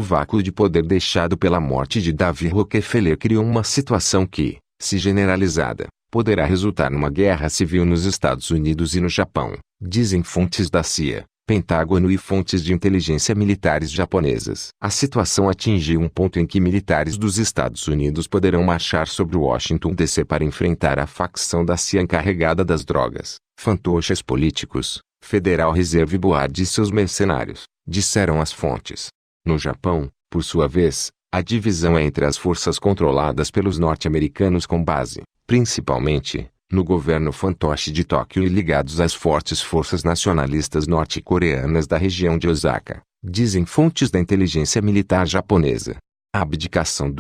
vácuo de poder deixado pela morte de David Rockefeller criou uma situação que, se generalizada, poderá resultar numa guerra civil nos Estados Unidos e no Japão, dizem fontes da CIA, Pentágono e fontes de inteligência militares japonesas. A situação atingiu um ponto em que militares dos Estados Unidos poderão marchar sobre Washington DC para enfrentar a facção da CIA encarregada das drogas, fantoches políticos, Federal Reserve Board e seus mercenários, disseram as fontes. No Japão, por sua vez, a divisão é entre as forças controladas pelos norte-americanos com base, principalmente, no governo fantoche de Tóquio e ligados às fortes forças nacionalistas norte-coreanas da região de Osaka, dizem fontes da inteligência militar japonesa. A abdicação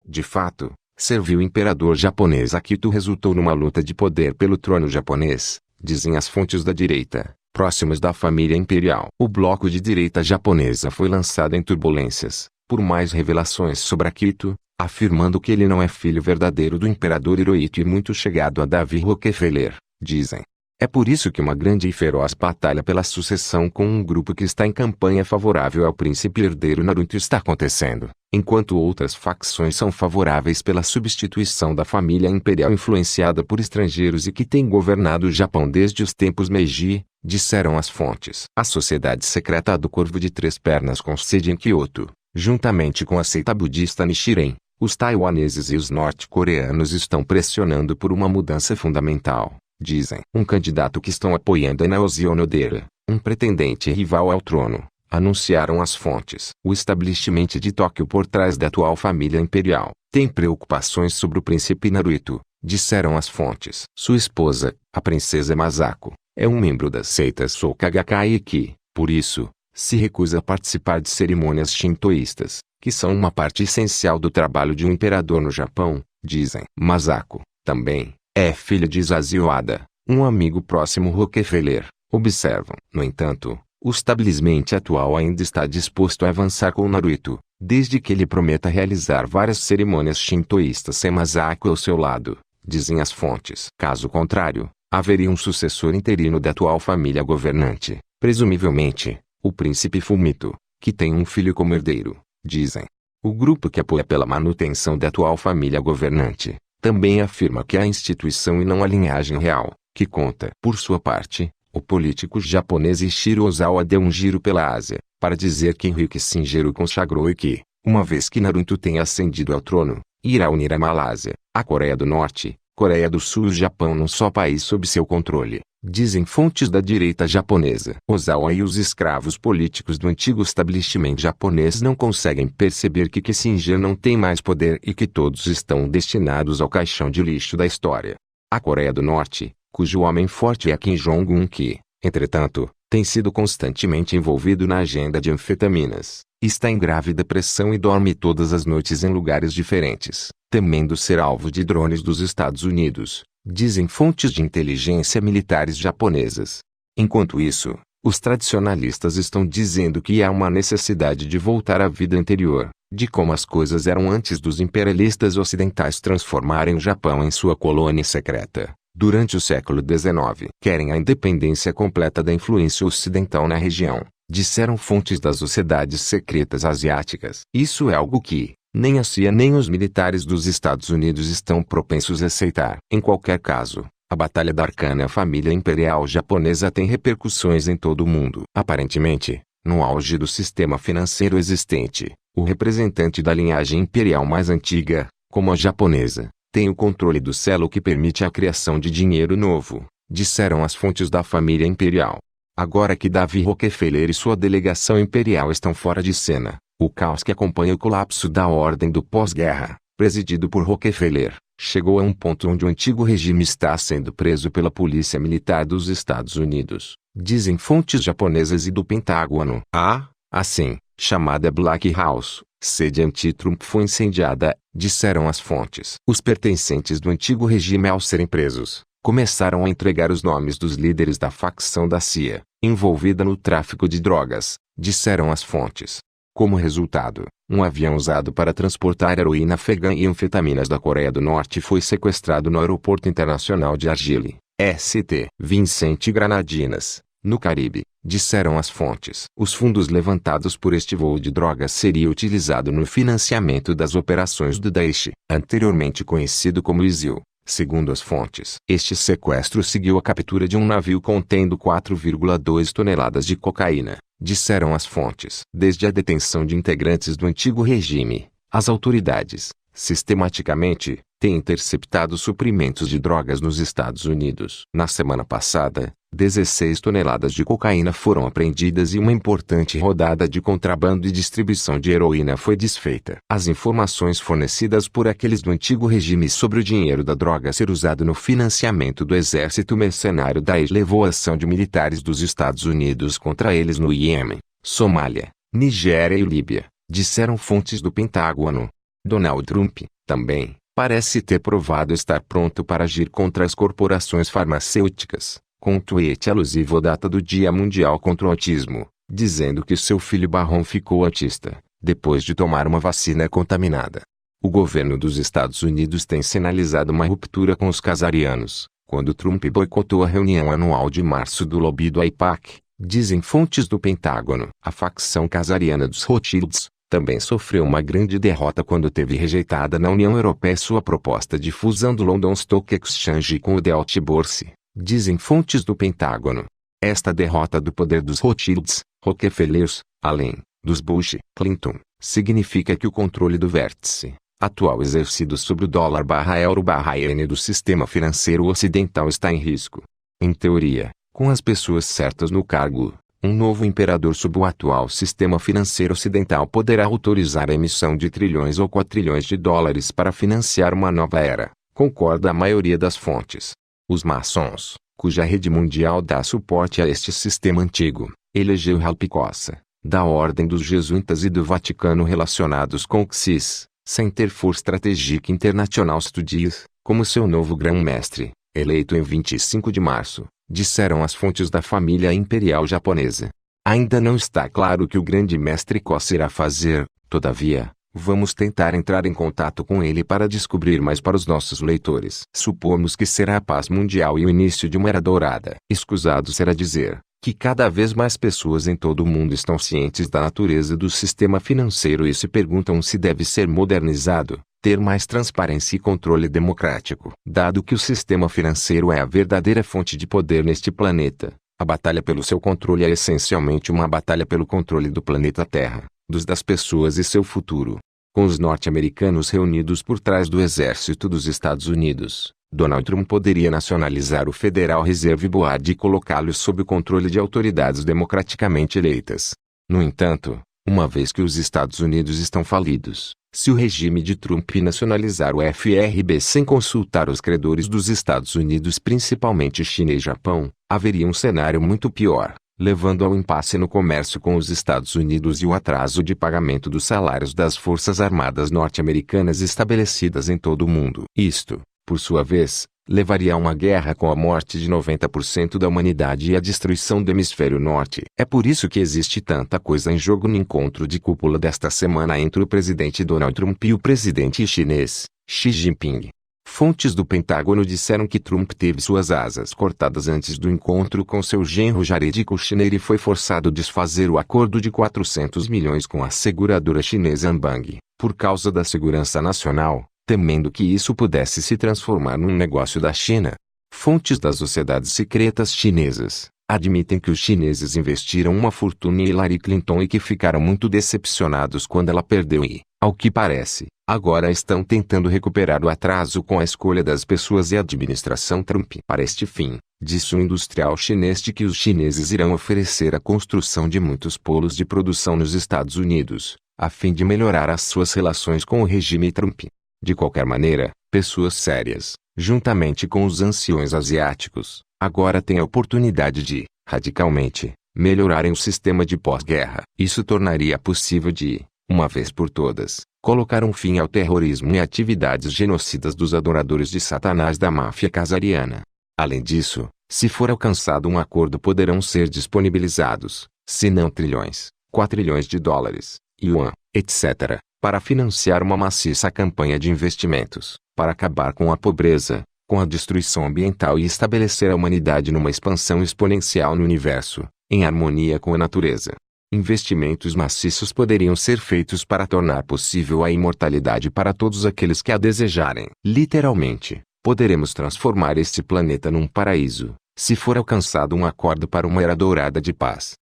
de fato, serviu imperador japonês Akito resultou numa luta de poder pelo trono japonês, dizem as fontes da direita, próximas da família imperial. O bloco de direita japonesa foi lançado em turbulências, por mais revelações sobre Akito, afirmando que ele não é filho verdadeiro do imperador Hirohito e muito chegado a David Rockefeller, dizem. É por isso que uma grande e feroz batalha pela sucessão com um grupo que está em campanha favorável ao príncipe herdeiro Naruto está acontecendo, enquanto outras facções são favoráveis pela substituição da família imperial influenciada por estrangeiros e que tem governado o Japão desde os tempos Meiji, disseram as fontes. A sociedade secreta do Corvo de Três Pernas com sede em Kyoto, juntamente com a seita budista Nichiren, os taiwaneses e os norte-coreanos estão pressionando por uma mudança fundamental, dizem. Um candidato que estão apoiando é Naoshi Onodera, um pretendente rival ao trono, anunciaram as fontes. O establishment de Tóquio por trás da atual família imperial tem preocupações sobre o príncipe Naruto, disseram as fontes. Sua esposa, a princesa Masako, é um membro da seita Soka Gakkai que, por isso, se recusa a participar de cerimônias shintoístas, que são uma parte essencial do trabalho de um imperador no Japão, dizem. Masako, também, é filha de Isazio Wada, um amigo próximo Rockefeller, observam. No entanto, o establishment atual ainda está disposto a avançar com Naruto, desde que ele prometa realizar várias cerimônias shintoístas sem Masako ao seu lado, dizem as fontes. Caso contrário, haveria um sucessor interino da atual família governante, presumivelmente, o príncipe Fumito, que tem um filho como herdeiro, dizem. O grupo que apoia pela manutenção da atual família governante, também afirma que é a instituição e não a linhagem real, que conta. Por sua parte, o político japonês Ishiro Ozawa deu um giro pela Ásia, para dizer que Henry Kissinger o consagrou e que, uma vez que Naruto tenha ascendido ao trono, irá unir a Malásia, a Coreia do Norte, Coreia do Sul e o Japão num só país sob seu controle, dizem fontes da direita japonesa. Ozawa e os escravos políticos do antigo establishment japonês não conseguem perceber que Kissinger não tem mais poder e que todos estão destinados ao caixão de lixo da história. A Coreia do Norte, cujo homem forte é Kim Jong-un que, entretanto, tem sido constantemente envolvido na agenda de anfetaminas, está em grave depressão e dorme todas as noites em lugares diferentes, temendo ser alvo de drones dos Estados Unidos, dizem fontes de inteligência militares japonesas. Enquanto isso, os tradicionalistas estão dizendo que há uma necessidade de voltar à vida anterior, de como as coisas eram antes dos imperialistas ocidentais transformarem o Japão em sua colônia secreta. Durante o século XIX, querem a independência completa da influência ocidental na região, disseram fontes das sociedades secretas asiáticas. Isso é algo que, nem a CIA nem os militares dos Estados Unidos estão propensos a aceitar. Em qualquer caso, a batalha da arcana família imperial japonesa tem repercussões em todo o mundo. Aparentemente, no auge do sistema financeiro existente, o representante da linhagem imperial mais antiga, como a japonesa, tem o controle do selo que permite a criação de dinheiro novo, disseram as fontes da família imperial. Agora que David Rockefeller e sua delegação imperial estão fora de cena, o caos que acompanha o colapso da ordem do pós-guerra, presidido por Rockefeller, chegou a um ponto onde o antigo regime está sendo preso pela polícia militar dos Estados Unidos, dizem fontes japonesas e do Pentágono. A, assim, chamada Black House, sede anti-Trump foi incendiada, disseram as fontes. Os pertencentes do antigo regime ao serem presos, começaram a entregar os nomes dos líderes da facção da CIA, envolvida no tráfico de drogas, disseram as fontes. Como resultado, um avião usado para transportar heroína afegã e anfetaminas da Coreia do Norte foi sequestrado no Aeroporto Internacional de Argyle, ST. Vicente Granadinas, no Caribe, disseram as fontes. Os fundos levantados por este voo de drogas seriam utilizados no financiamento das operações do Daesh, anteriormente conhecido como ISIL. Segundo as fontes, este sequestro seguiu a captura de um navio contendo 4,2 toneladas de cocaína, disseram as fontes. Desde a detenção de integrantes do antigo regime, as autoridades, sistematicamente, têm interceptado suprimentos de drogas nos Estados Unidos. Na semana passada, 16 toneladas de cocaína foram apreendidas e uma importante rodada de contrabando e distribuição de heroína foi desfeita. As informações fornecidas por aqueles do antigo regime sobre o dinheiro da droga ser usado no financiamento do exército mercenário Daesh levou à ação de militares dos Estados Unidos contra eles no Iêmen, Somália, Nigéria e Líbia, disseram fontes do Pentágono. Donald Trump, também, parece ter provado estar pronto para agir contra as corporações farmacêuticas, com um tweet alusivo à data do Dia Mundial contra o Autismo, dizendo que seu filho Barron ficou autista, depois de tomar uma vacina contaminada. O governo dos Estados Unidos tem sinalizado uma ruptura com os casarianos, quando Trump boicotou a reunião anual de março do lobby do AIPAC, dizem fontes do Pentágono. A facção casariana dos Rothschilds também sofreu uma grande derrota quando teve rejeitada na União Europeia sua proposta de fusão do London Stock Exchange com o Deutsche Börse, dizem fontes do Pentágono. Esta derrota do poder dos Rothschilds, Rockefellers, além dos Bush, Clinton, significa que o controle do vértice atual exercido sobre o dólar/euro/iene do sistema financeiro ocidental está em risco. Em teoria, com as pessoas certas no cargo, um novo imperador sob o atual sistema financeiro ocidental poderá autorizar a emissão de trilhões ou quatrilhões de dólares para financiar uma nova era, concorda a maioria das fontes. Os maçons, cuja rede mundial dá suporte a este sistema antigo, elegeu Ralph Cossa, da Ordem dos Jesuítas e do Vaticano relacionados com o CSIS, Center for Strategic International Studies, como seu novo grão-mestre, eleito em 25 de março. Disseram as fontes da família imperial japonesa. Ainda não está claro o que o grande mestre Cossa irá fazer, todavia, vamos tentar entrar em contato com ele para descobrir mais para os nossos leitores. Supomos que será a paz mundial e o início de uma era dourada. Escusado será dizer que cada vez mais pessoas em todo o mundo estão cientes da natureza do sistema financeiro e se perguntam se deve ser modernizado, ter mais transparência e controle democrático. Dado que o sistema financeiro é a verdadeira fonte de poder neste planeta, a batalha pelo seu controle é essencialmente uma batalha pelo controle do planeta Terra, das pessoas e seu futuro. Com os norte-americanos reunidos por trás do exército dos Estados Unidos, Donald Trump poderia nacionalizar o Federal Reserve Board e colocá-lo sob o controle de autoridades democraticamente eleitas. No entanto, uma vez que os Estados Unidos estão falidos, se o regime de Trump nacionalizar o FRB sem consultar os credores dos Estados Unidos, principalmente China e Japão, haveria um cenário muito pior, levando ao impasse no comércio com os Estados Unidos e o atraso de pagamento dos salários das Forças Armadas norte-americanas estabelecidas em todo o mundo. Isto, por sua vez, levaria a uma guerra com a morte de 90% da humanidade e a destruição do hemisfério norte. É por isso que existe tanta coisa em jogo no encontro de cúpula desta semana entre o presidente Donald Trump e o presidente chinês, Xi Jinping. Fontes do Pentágono disseram que Trump teve suas asas cortadas antes do encontro com seu genro Jared Kushner e foi forçado a desfazer o acordo de 400 milhões com a seguradora chinesa Anbang, por causa da segurança nacional, temendo que isso pudesse se transformar num negócio da China. Fontes das sociedades secretas chinesas admitem que os chineses investiram uma fortuna em Hillary Clinton e que ficaram muito decepcionados quando ela perdeu e, ao que parece, agora estão tentando recuperar o atraso com a escolha das pessoas e a administração Trump. Para este fim, disse o industrial chinês de que os chineses irão oferecer a construção de muitos polos de produção nos Estados Unidos, a fim de melhorar as suas relações com o regime Trump. De qualquer maneira, pessoas sérias, juntamente com os anciões asiáticos, agora têm a oportunidade de, radicalmente, melhorarem o sistema de pós-guerra. Isso tornaria possível de, uma vez por todas, colocar um fim ao terrorismo e atividades genocidas dos adoradores de Satanás da máfia casariana. Além disso, se for alcançado um acordo, poderão ser disponibilizados, se não trilhões, quatrilhões de dólares, yuan, etc., para financiar uma maciça campanha de investimentos, para acabar com a pobreza, com a destruição ambiental e estabelecer a humanidade numa expansão exponencial no universo, em harmonia com a natureza. Investimentos maciços poderiam ser feitos para tornar possível a imortalidade para todos aqueles que a desejarem. Literalmente, poderemos transformar este planeta num paraíso, se for alcançado um acordo para uma era dourada de paz.